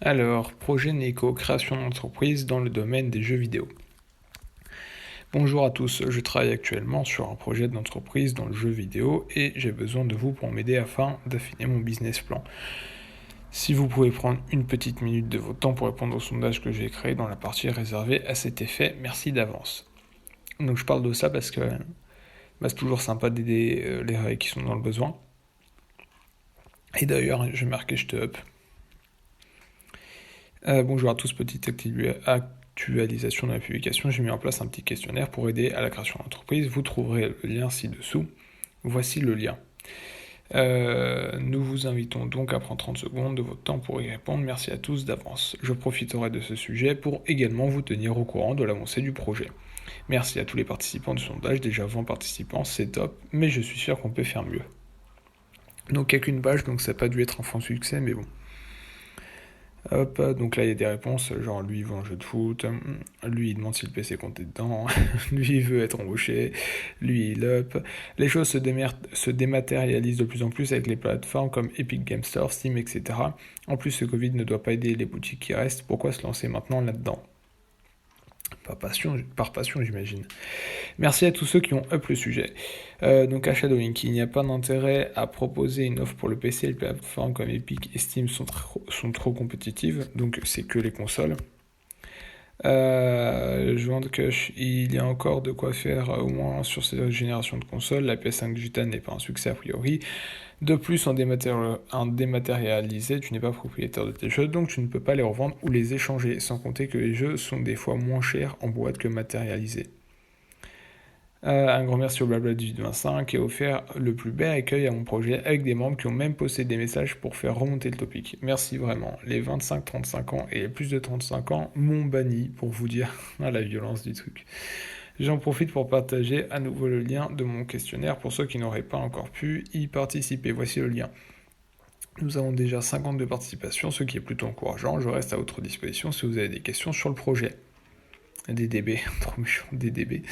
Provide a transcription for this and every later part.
Alors, projet Neko, création d'entreprise dans le domaine des jeux vidéo. Bonjour à tous, je travaille actuellement sur un projet d'entreprise dans le jeu vidéo et j'ai besoin de vous pour m'aider afin d'affiner mon business plan. Si vous pouvez prendre une petite minute de votre temps pour répondre au sondage que j'ai créé dans la partie réservée à cet effet, merci d'avance. Donc je parle de ça parce que c'est toujours sympa d'aider les réels qui sont dans le besoin. Et d'ailleurs, je vais marquer je te up. Bonjour à tous, petite actualisation de la publication. J'ai mis en place un petit questionnaire pour aider à la création d'entreprise. Vous trouverez le lien ci-dessous. Voici le lien. Nous vous invitons donc à prendre 30 secondes de votre temps pour y répondre. Merci à tous d'avance. Je profiterai de ce sujet pour également vous tenir au courant de l'avancée du projet. Merci à tous les participants du sondage. Déjà 20 participants, c'est top, mais je suis sûr qu'on peut faire mieux. Donc il n'y a qu'une page, donc ça n'a pas dû être un franc succès, mais bon. Hop, donc là il y a des réponses, genre lui il veut un jeu de foot, lui il demande si le PC comptait dedans, lui il veut être embauché, lui il up. Les choses se dématérialisent de plus en plus avec les plateformes comme Epic Game Store, Steam, etc. En plus ce Covid ne doit pas aider les boutiques qui restent, pourquoi se lancer maintenant là-dedans ? Par passion, j'imagine. Merci à tous ceux qui ont up le sujet. Donc à Shadowlink, il n'y a pas d'intérêt à proposer une offre pour le PC. Les plateformes comme Epic et Steam sont trop compétitives, donc c'est que les consoles. Joint de Cush, il y a encore de quoi faire au moins sur cette génération de consoles. La PS5 Vita n'est pas un succès a priori. De plus, en dématérialisé, tu n'es pas propriétaire de tes jeux, donc tu ne peux pas les revendre ou les échanger, sans compter que les jeux sont des fois moins chers en boîte que matérialisés. Un grand merci au Blabla 1825 qui a offert le plus bel accueil à mon projet avec des membres qui ont même posté des messages pour faire remonter le topic. Merci vraiment. Les 25-35 ans et les plus de 35 ans m'ont banni pour vous dire la violence du truc. J'en profite pour partager à nouveau le lien de mon questionnaire pour ceux qui n'auraient pas encore pu y participer. Voici le lien. Nous avons déjà 52 participations, ce qui est plutôt encourageant. Je reste à votre disposition si vous avez des questions sur le projet. DDB, trop méchant, DDB.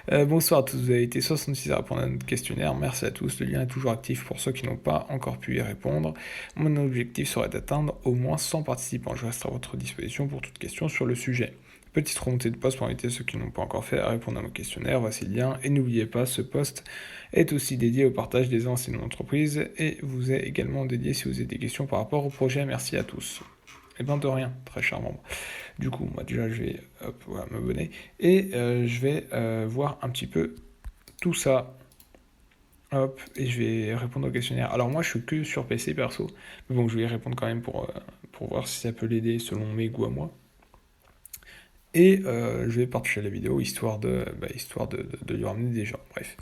Bonsoir à tous, vous avez été 66 à répondre à notre questionnaire, merci à tous, le lien est toujours actif pour ceux qui n'ont pas encore pu y répondre. Mon objectif serait d'atteindre au moins 100 participants, je reste à votre disposition pour toute question sur le sujet. Petite remontée de poste pour inviter ceux qui n'ont pas encore fait à répondre à mon questionnaire, voici le lien, et n'oubliez pas, ce poste est aussi dédié au partage des anciennes entreprises, et vous est également dédié si vous avez des questions par rapport au projet, merci à tous. Et bien de rien, très cher membre. Du coup, moi déjà je vais m'abonner et je vais voir un petit peu tout ça. Hop, et je vais répondre au questionnaire. Alors moi je suis que sur PC perso, mais bon je vais y répondre quand même pour voir si ça peut l'aider selon mes goûts à moi. Et je vais partager la vidéo histoire de lui ramener des gens. Bref.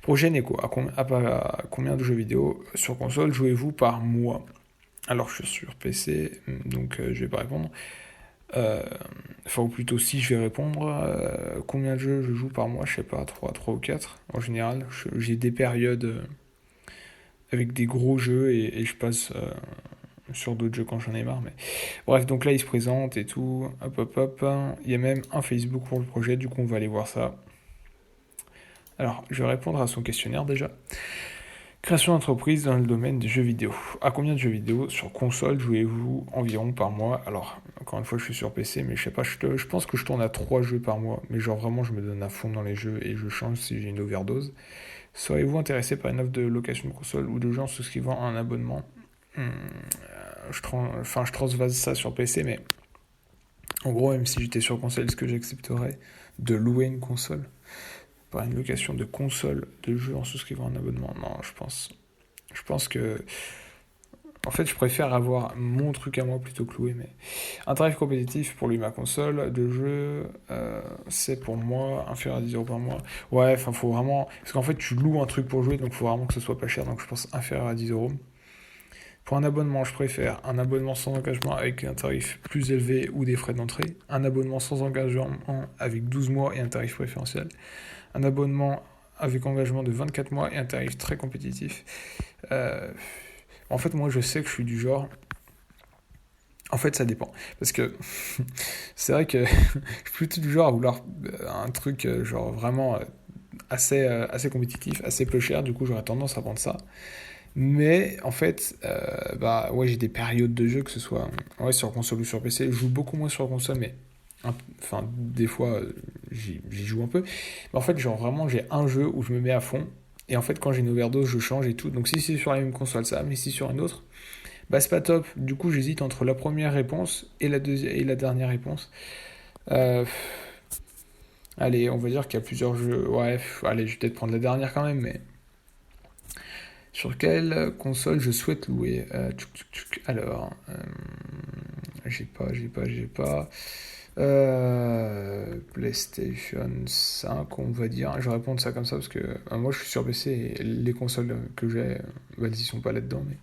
Projet Neko, à combien de jeux vidéo sur console jouez-vous par mois ? Alors je suis sur PC, donc je vais pas répondre. Ou plutôt si je vais répondre. Combien de jeux je joue par mois ? Je sais pas, 3 ou 4 en général. J'ai des périodes avec des gros jeux et je passe sur d'autres jeux quand j'en ai marre. Mais... Bref, donc là il se présente et tout. Hop. Il y a même un Facebook pour le projet, du coup on va aller voir ça. Alors, je vais répondre à son questionnaire déjà. Création d'entreprise dans le domaine des jeux vidéo. À combien de jeux vidéo sur console jouez-vous environ par mois ? Alors, encore une fois, je suis sur PC, mais je sais pas, je pense que je tourne à 3 jeux par mois. Mais genre vraiment, je me donne à fond dans les jeux et je change si j'ai une overdose. Serez-vous intéressé par une offre de location de console ou de gens souscrivant à un abonnement ? Je transvase ça sur PC, mais en gros, même si j'étais sur console, est-ce que j'accepterais de louer une console ? Par une location de console de jeu en souscrivant un abonnement. Non, je pense que... En fait, je préfère avoir mon truc à moi plutôt que louer, mais... Un tarif compétitif pour lui, ma console de jeu, c'est pour moi inférieur à 10 € par mois. Ouais, enfin, faut vraiment... Parce qu'en fait, tu loues un truc pour jouer, donc faut vraiment que ce soit pas cher, donc je pense inférieur à 10 €. Pour un abonnement, je préfère un abonnement sans engagement avec un tarif plus élevé ou des frais d'entrée, un abonnement sans engagement avec 12 mois et un tarif préférentiel, un abonnement avec engagement de 24 mois et un tarif très compétitif. En fait, moi, je sais que je suis du genre... En fait, ça dépend. Parce que c'est vrai que je suis plutôt du genre à vouloir un truc genre vraiment assez compétitif, assez peu cher. Du coup, j'aurais tendance à prendre ça. Mais en fait, bah ouais, j'ai des périodes de jeu, que ce soit ouais, sur console ou sur PC. Je joue beaucoup moins sur console, mais enfin, des fois, j'y joue un peu. Mais en fait, genre vraiment, j'ai un jeu où je me mets à fond. Et en fait, quand j'ai une overdose, je change et tout. Donc si c'est sur la même console, ça va, mais si sur une autre, bah c'est pas top. Du coup, j'hésite entre la première réponse et la deuxième et la dernière réponse. Euh, allez, on va dire qu'il y a plusieurs jeux. Ouais, allez, je vais peut-être prendre la dernière quand même, mais sur quelle console je souhaite louer Alors, j'ai pas. PlayStation 5, on va dire. Je vais répondre ça comme ça parce que moi je suis sur PC et les consoles que j'ai, bah, elles y sont pas là-dedans, mais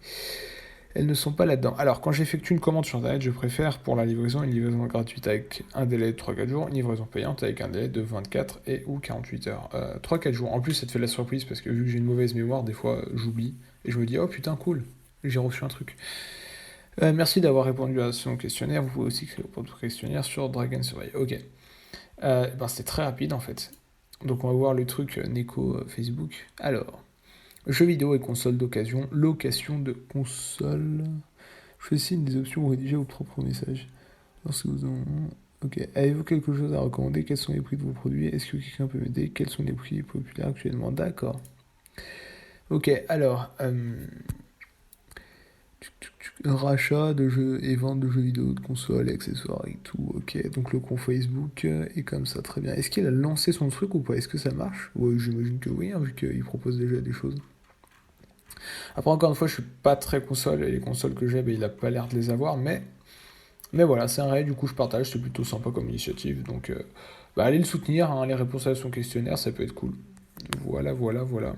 elles ne sont pas là-dedans. Alors, quand j'effectue une commande sur Internet, je préfère pour la livraison une livraison gratuite avec un délai de 3-4 jours, une livraison payante avec un délai de 24 et ou 48 heures. 3-4 jours. En plus, ça te fait la surprise parce que vu que j'ai une mauvaise mémoire, des fois j'oublie et je me dis oh putain, cool, j'ai reçu un truc. Merci d'avoir répondu à son questionnaire. Vous pouvez aussi créer votre questionnaire sur Dragon Survive. Ok. Ben, c'était très rapide en fait. Donc on va voir le truc Neko Facebook. Alors, jeux vidéo et consoles d'occasion, location de console. Choisissez une des options ou rédigez vos propres messages. Lorsque vous en... Ok. Avez-vous quelque chose à recommander? Quels sont les prix de vos produits? Est-ce que quelqu'un peut m'aider? Quels sont les prix populaires actuellement? D'accord. Ok, alors, rachat de jeux et vente de jeux vidéo, de consoles, accessoires et tout. Ok, donc le compte Facebook est comme ça, très bien. Est-ce qu'il a lancé son truc ou pas? Est-ce que ça marche? Ouais, j'imagine que oui, hein, vu qu'il propose déjà des choses. Après, encore une fois, je suis pas très console et les consoles que j'ai, ben, il a pas l'air de les avoir, mais voilà, c'est un raid, du coup je partage, c'est plutôt sympa comme initiative, donc bah, allez le soutenir, hein, les réponses à son questionnaire, ça peut être cool. Voilà, voilà, voilà.